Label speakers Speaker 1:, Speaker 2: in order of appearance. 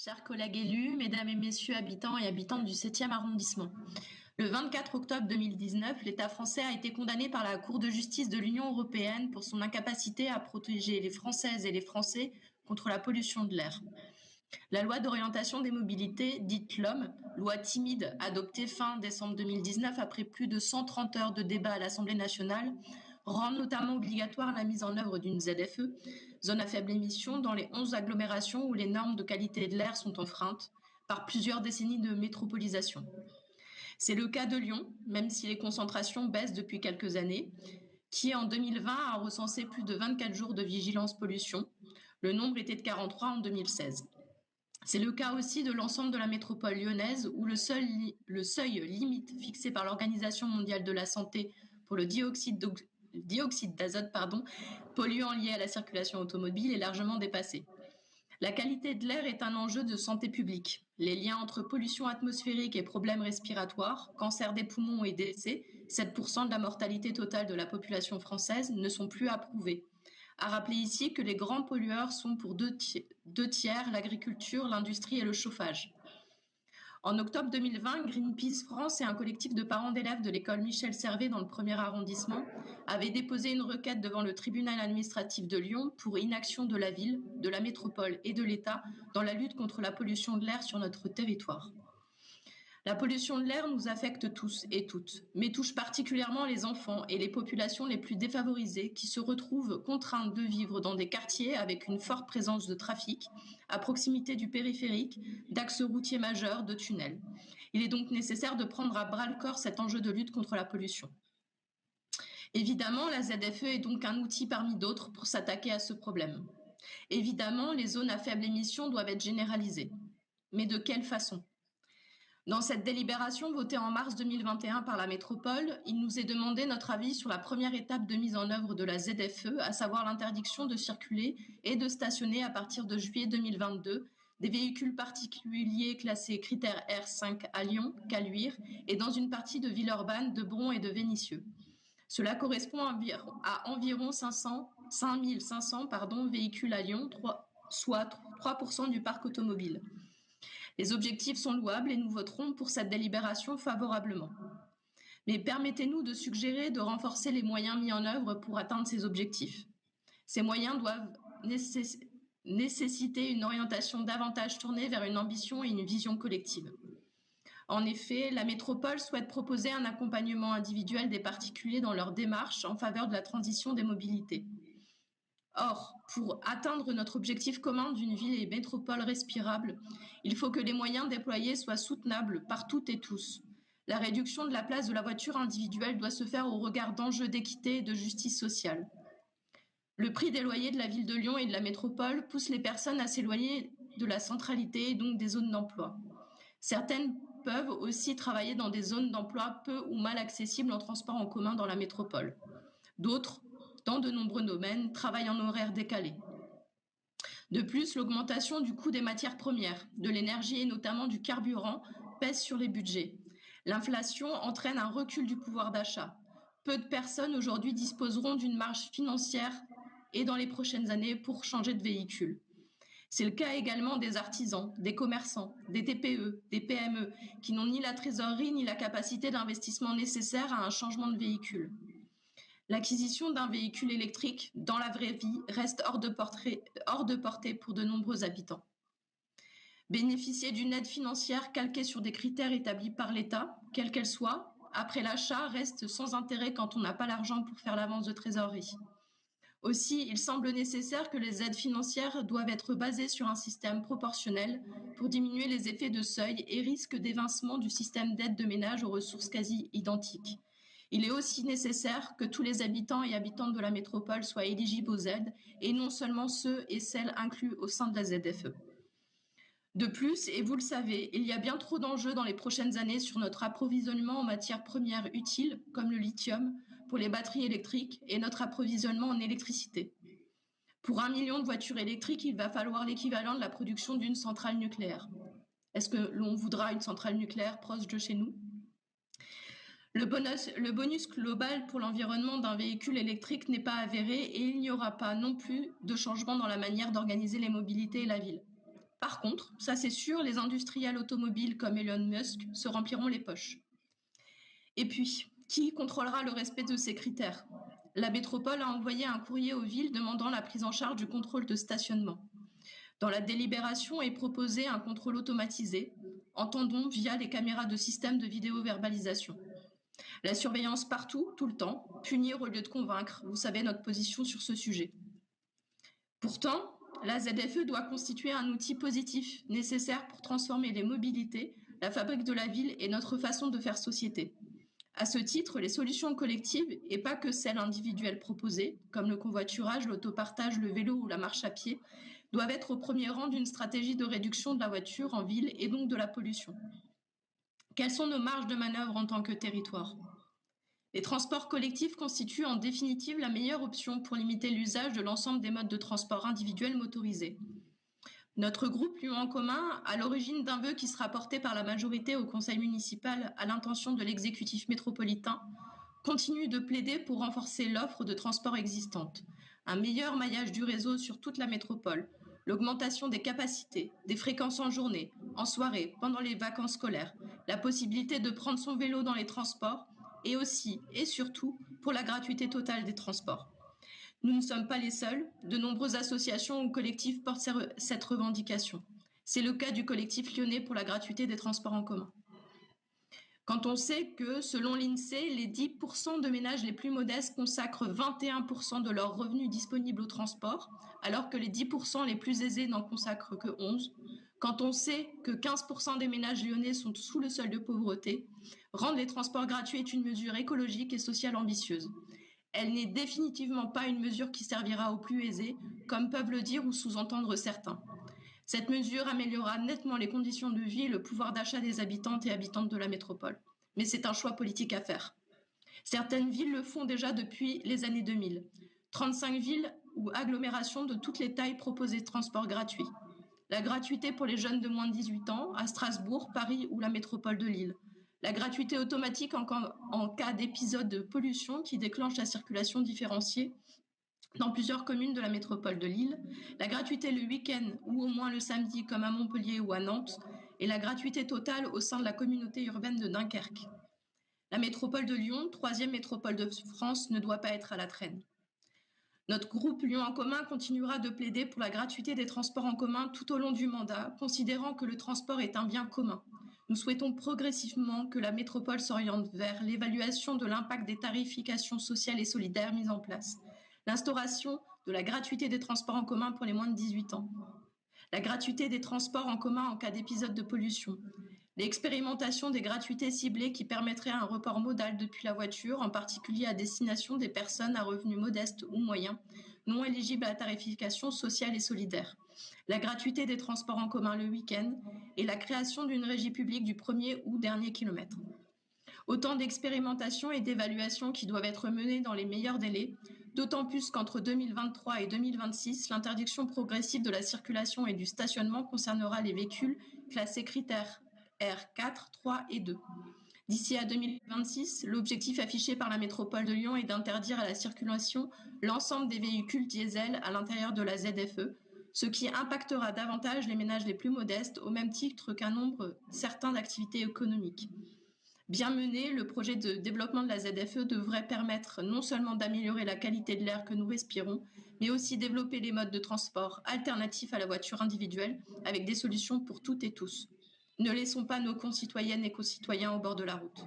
Speaker 1: Chers collègues élus, mesdames et messieurs habitants et habitantes du 7e arrondissement, le 24 octobre 2019, l'État français a été condamné par la Cour de justice de l'Union européenne pour son incapacité à protéger les Françaises et les Français contre la pollution de l'air. La loi d'orientation des mobilités, dite LOM, loi timide adoptée fin décembre 2019 après plus de 130 heures de débat à l'Assemblée nationale, rend notamment obligatoire la mise en œuvre d'une ZFE, zone à faible émission, dans les 11 agglomérations où les normes de qualité de l'air sont enfreintes par plusieurs décennies de métropolisation. C'est le cas de Lyon, même si les concentrations baissent depuis quelques années, qui en 2020 a recensé plus de 24 jours de vigilance pollution. Le nombre était de 43 en 2016. C'est le cas aussi de l'ensemble de la métropole lyonnaise où le seuil limite fixé par l'Organisation mondiale de la santé pour le dioxyde d'azote, polluant lié à la circulation automobile est largement dépassé. La qualité de l'air est un enjeu de santé publique. Les liens entre pollution atmosphérique et problèmes respiratoires, cancer des poumons et décès, 7% de la mortalité totale de la population française, ne sont plus à prouver. À rappeler ici que les grands pollueurs sont pour deux tiers l'agriculture, l'industrie et le chauffage. En octobre 2020, Greenpeace France et un collectif de parents d'élèves de l'école Michel Servet dans le 1er arrondissement avaient déposé une requête devant le tribunal administratif de Lyon pour inaction de la ville, de la métropole et de l'État dans la lutte contre la pollution de l'air sur notre territoire. La pollution de l'air nous affecte tous et toutes, mais touche particulièrement les enfants et les populations les plus défavorisées qui se retrouvent contraintes de vivre dans des quartiers avec une forte présence de trafic, à proximité du périphérique, d'axes routiers majeurs, de tunnels. Il est donc nécessaire de prendre à bras-le-corps cet enjeu de lutte contre la pollution. Évidemment, la ZFE est donc un outil parmi d'autres pour s'attaquer à ce problème. Évidemment, les zones à faible émission doivent être généralisées. Mais de quelle façon ? Dans cette délibération votée en mars 2021 par la métropole, il nous est demandé notre avis sur la première étape de mise en œuvre de la ZFE, à savoir l'interdiction de circuler et de stationner à partir de juillet 2022 des véhicules particuliers classés critère R5 à Lyon, Caluire et dans une partie de Villeurbanne, de Bron et de Vénissieux. Cela correspond à environ 5500 véhicules à Lyon, soit 3% du parc automobile. Les objectifs sont louables et nous voterons pour cette délibération favorablement. Mais permettez-nous de suggérer de renforcer les moyens mis en œuvre pour atteindre ces objectifs. Ces moyens doivent nécessiter une orientation davantage tournée vers une ambition et une vision collective. En effet, la métropole souhaite proposer un accompagnement individuel des particuliers dans leur démarche en faveur de la transition des mobilités. Or, pour atteindre notre objectif commun d'une ville et métropole respirable, il faut que les moyens déployés soient soutenables par toutes et tous. La réduction de la place de la voiture individuelle doit se faire au regard d'enjeux d'équité et de justice sociale. Le prix des loyers de la ville de Lyon et de la métropole pousse les personnes à s'éloigner de la centralité et donc des zones d'emploi. Certaines peuvent aussi travailler dans des zones d'emploi peu ou mal accessibles en transport en commun dans la métropole. D'autres, dans de nombreux domaines, travaillent en horaire décalé. De plus, l'augmentation du coût des matières premières, de l'énergie et notamment du carburant pèse sur les budgets. L'inflation entraîne un recul du pouvoir d'achat. Peu de personnes aujourd'hui disposeront d'une marge financière et dans les prochaines années pour changer de véhicule. C'est le cas également des artisans, des commerçants, des TPE, des PME qui n'ont ni la trésorerie ni la capacité d'investissement nécessaire à un changement de véhicule. L'acquisition d'un véhicule électrique dans la vraie vie reste hors de portée pour de nombreux habitants. Bénéficier d'une aide financière calquée sur des critères établis par l'État, quelle qu'elle soit, après l'achat reste sans intérêt quand on n'a pas l'argent pour faire l'avance de trésorerie. Aussi, il semble nécessaire que les aides financières doivent être basées sur un système proportionnel pour diminuer les effets de seuil et risques d'évincement du système d'aide de ménage aux ressources quasi identiques. Il est aussi nécessaire que tous les habitants et habitantes de la métropole soient éligibles aux aides et non seulement ceux et celles inclus au sein de la ZFE. De plus, et vous le savez, il y a bien trop d'enjeux dans les prochaines années sur notre approvisionnement en matières premières utiles, comme le lithium, pour les batteries électriques et notre approvisionnement en électricité. Pour 1 million de voitures électriques, il va falloir l'équivalent de la production d'une centrale nucléaire. Est-ce que l'on voudra une centrale nucléaire proche de chez nous ? Le bonus global pour l'environnement d'un véhicule électrique n'est pas avéré et il n'y aura pas non plus de changement dans la manière d'organiser les mobilités et la ville. Par contre, ça c'est sûr, les industriels automobiles comme Elon Musk se rempliront les poches. Et puis, qui contrôlera le respect de ces critères? La métropole a envoyé un courrier aux villes demandant la prise en charge du contrôle de stationnement. Dans la délibération est proposé un contrôle automatisé, entendons via les caméras de système de vidéo-verbalisation. La surveillance partout, tout le temps, punir au lieu de convaincre, vous savez notre position sur ce sujet. Pourtant, la ZFE doit constituer un outil positif, nécessaire pour transformer les mobilités, la fabrique de la ville et notre façon de faire société. À ce titre, les solutions collectives, et pas que celles individuelles proposées, comme le covoiturage, l'autopartage, le vélo ou la marche à pied, doivent être au premier rang d'une stratégie de réduction de la voiture en ville et donc de la pollution. Quelles sont nos marges de manœuvre en tant que territoire? Les transports collectifs constituent en définitive la meilleure option pour limiter l'usage de l'ensemble des modes de transport individuels motorisés. Notre groupe Lyon en commun, à l'origine d'un vœu qui sera porté par la majorité au conseil municipal à l'intention de l'exécutif métropolitain, continue de plaider pour renforcer l'offre de transport existante, un meilleur maillage du réseau sur toute la métropole, l'augmentation des capacités, des fréquences en journée, en soirée, pendant les vacances scolaires, la possibilité de prendre son vélo dans les transports et aussi et surtout pour la gratuité totale des transports. Nous ne sommes pas les seuls, de nombreuses associations ou collectifs portent cette revendication. C'est le cas du collectif lyonnais pour la gratuité des transports en commun. Quand on sait que, selon l'INSEE, les 10% de ménages les plus modestes consacrent 21% de leurs revenus disponibles au transport, alors que les 10% les plus aisés n'en consacrent que 11%, quand on sait que 15% des ménages lyonnais sont sous le seuil de pauvreté, rendre les transports gratuits est une mesure écologique et sociale ambitieuse. Elle n'est définitivement pas une mesure qui servira aux plus aisés, comme peuvent le dire ou sous-entendre certains. Cette mesure améliorera nettement les conditions de vie et le pouvoir d'achat des habitantes et habitantes de la métropole. Mais c'est un choix politique à faire. Certaines villes le font déjà depuis les années 2000. 35 villes ou agglomérations de toutes les tailles proposent des transports gratuits. La gratuité pour les jeunes de moins de 18 ans à Strasbourg, Paris ou la métropole de Lille. La gratuité automatique en cas d'épisode de pollution qui déclenche la circulation différenciée dans plusieurs communes de la métropole de Lille, la gratuité le week-end ou au moins le samedi comme à Montpellier ou à Nantes, et la gratuité totale au sein de la communauté urbaine de Dunkerque. La métropole de Lyon, troisième métropole de France, ne doit pas être à la traîne. Notre groupe Lyon en commun continuera de plaider pour la gratuité des transports en commun tout au long du mandat, considérant que le transport est un bien commun. Nous souhaitons progressivement que la métropole s'oriente vers l'évaluation de l'impact des tarifications sociales et solidaires mises en place, l'instauration de la gratuité des transports en commun pour les moins de 18 ans, la gratuité des transports en commun en cas d'épisode de pollution, l'expérimentation des gratuités ciblées qui permettraient un report modal depuis la voiture, en particulier à destination des personnes à revenus modestes ou moyens, non éligibles à la tarification sociale et solidaire, la gratuité des transports en commun le week-end et la création d'une régie publique du premier ou dernier kilomètre. Autant d'expérimentations et d'évaluations qui doivent être menées dans les meilleurs délais, d'autant plus qu'entre 2023 et 2026, l'interdiction progressive de la circulation et du stationnement concernera les véhicules classés critères R4, 3 et 2. D'ici à 2026, l'objectif affiché par la métropole de Lyon est d'interdire à la circulation l'ensemble des véhicules diesel à l'intérieur de la ZFE, ce qui impactera davantage les ménages les plus modestes au même titre qu'un nombre certain d'activités économiques. Bien mené, le projet de développement de la ZFE devrait permettre non seulement d'améliorer la qualité de l'air que nous respirons, mais aussi développer les modes de transport alternatifs à la voiture individuelle avec des solutions pour toutes et tous. Ne laissons pas nos concitoyennes et concitoyens au bord de la route.